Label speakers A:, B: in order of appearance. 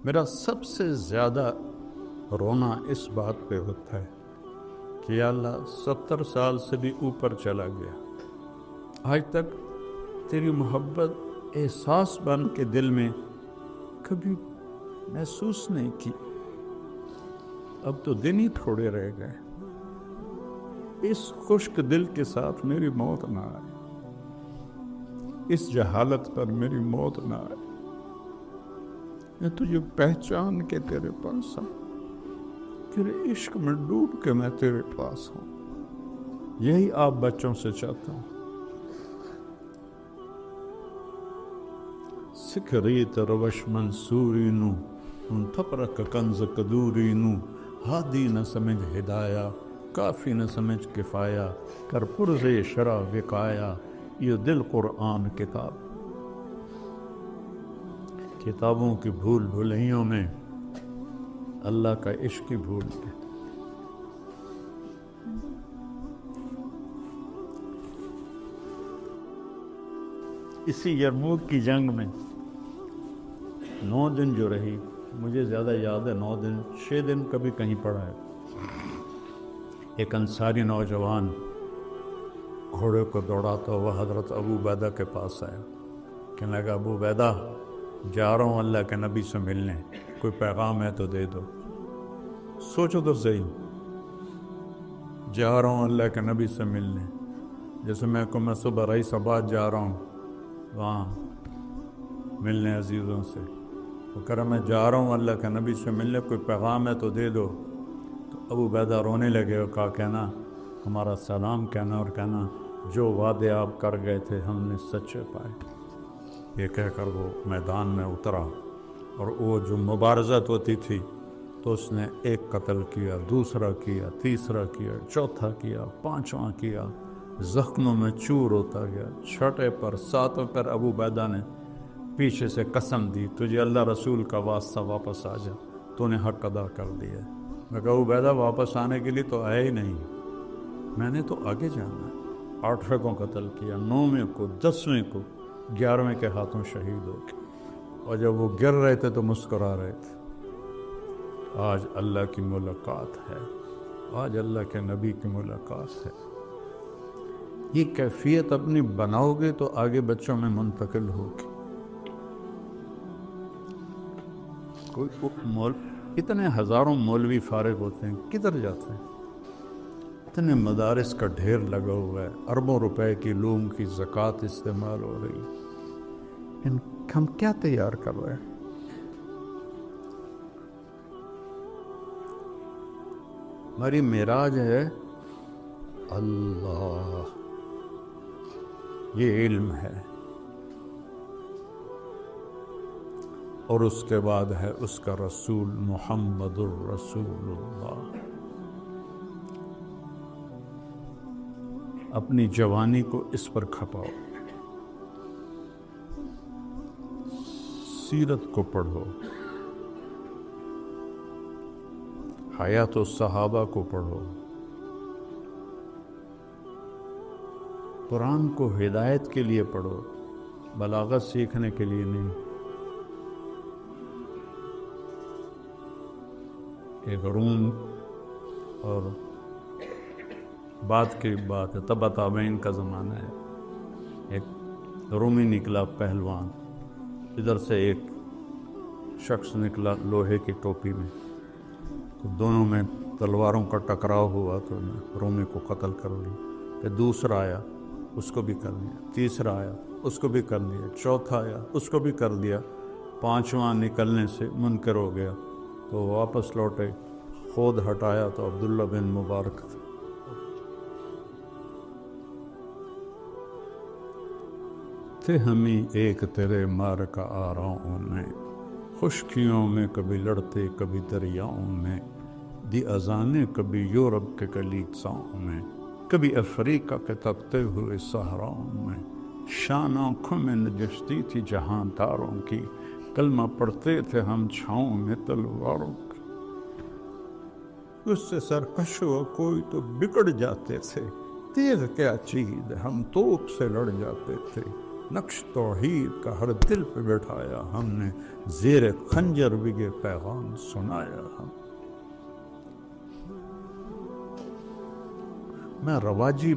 A: میرا سب سے زیادہ رونا اس بات پہ ہوتا ہے کہ یا اللہ 70 سال سے بھی اوپر چلا گیا، آج تک تیری محبت احساس بن کے دل میں کبھی محسوس نہیں کی، اب تو دن ہی تھوڑے رہ گئے، اس خشک دل کے ساتھ میری موت نہ آئے، اس جہالت پر میری موت نہ آئے، میں تجھے پہچان کے تیرے پاس آؤں، تیرے عشق میں ڈوب کے میں تیرے پاس ہوں۔ یہی آپ بچوں سے چاہتا ہوں۔ سکھریت روش منصوری نو تھپرک کنز قدوری نو، ہادی نہ سمجھ ہدایہ کافی نہ سمجھ کفایہ، کر پرز شرع وقایا یہ دل قرآن کتاب۔ کتابوں کی بھول بھلائیوں میں اللہ کا عشق کی بھول ہے۔ اسی یرموک کی جنگ میں 9 دن جو رہی، مجھے زیادہ یاد ہے 9 دن 6 دن کبھی کہیں پڑا ہے۔ ایک انصاری نوجوان گھوڑے کو دوڑاتا ہوا حضرت ابو عبیدہ کے پاس آیا، کہنے لگا ابو عبیدہ جا رہا ہوں اللہ کے نبی سے ملنے، کوئی پیغام ہے تو دے دو۔ سوچو تو صحیح، جا رہا ہوں اللہ کے نبی سے ملنے، جیسے میں صبح رئیس آباد جا رہا ہوں وہاں ملنے عزیزوں سے، وہ کہہ رہا میں جا رہا ہوں اللہ کے نبی سے ملنے، کوئی پیغام ہے تو دے دو۔ تو ابو عبیدہ رونے لگے اور کہا کہنا ہمارا سلام کہنا اور کہنا جو وعدے آپ کر گئے تھے ہم نے سچے پائے۔ یہ کہہ کر وہ میدان میں اترا، اور وہ جو مبارزت ہوتی تھی تو اس نے ایک قتل کیا، دوسرا کیا، تیسرا کیا، چوتھا کیا، پانچواں کیا، زخموں میں چور ہوتا گیا۔ چھٹے پر 7ویں پر ابو عبیدہ نے پیچھے سے قسم دی تجھے اللہ رسول کا واسطہ واپس آ جا، تو نے حق ادا کر دیا۔ میں کہا ابو عبیدہ واپس آنے کے لیے تو آیا ہی نہیں، میں نے تو آگے جانا ہے۔ 8ویں کو قتل کیا، 9ویں کو، 10ویں کو، 11ویں کے ہاتھوں شہید ہو گئے، اور جب وہ گر رہے تھے تو مسکرا رہے تھے۔ آج اللہ کی ملاقات ہے، آج اللہ کے نبی کی ملاقات ہے۔ یہ کیفیت اپنی بناؤ گے تو آگے بچوں میں منتقل ہوگی۔ اتنے ہزاروں مولوی فارغ ہوتے ہیں، کدھر جاتے ہیں؟ اتنے مدارس کا ڈھیر لگا ہوا ہے، اربوں روپے کی علوم کی زکوٰۃ استعمال ہو رہی ہے، ہم کیا تیار کر رہے ہیں؟ ہماری معراج ہے اللہ، یہ علم ہے، اور اس کے بعد ہے اس کا رسول محمد الرسول اللہ۔ اپنی جوانی کو اس پر کھپاؤ، سیرت کو پڑھو، حیات الصحابہ کو پڑھو، قرآن کو ہدایت کے لیے پڑھو، بلاغت سیکھنے کے لیے نہیں۔ ایک روم اور بعد کی بات ہے، تبا تابعین کا زمانہ ہے، ایک رومی نکلا پہلوان، ادھر سے ایک شخص نکلا لوہے کی ٹوپی میں، تو دونوں میں تلواروں کا ٹکراؤ ہوا تو رومی کو قتل کر لی۔ پھر دوسرا آیا اس کو بھی کر دیا، تیسرا آیا اس کو بھی کر دیا، چوتھا آیا اس کو بھی کر دیا، 5واں نکلنے سے منکر ہو گیا تو واپس لوٹے، خود ہٹایا تو عبداللہ بن مبارک تھا۔ تھے ہمیں ایک تیرے مار کا آراؤں میں، خشکیوں میں کبھی لڑتے کبھی دریاؤں میں، دی اذانیں کبھی یورپ کے کلیساؤں میں، کبھی افریقہ کے تپتے ہوئے صحراؤں میں، شان آنکھوں میں نجشتی تھی جہاں تاروں کی، کلمہ پڑھتے تھے ہم چھاؤں میں تلواروں کی، اس سے سرکش ہوا کوئی تو بگڑ جاتے تھے، تیز کیا چیز ہم توپ سے لڑ جاتے تھے، نقش توحید کا ہر دل پہ بیٹھایا ہم نے، زیر خنجر بھی یہ پیغام سنایا ہم۔ میں رواجی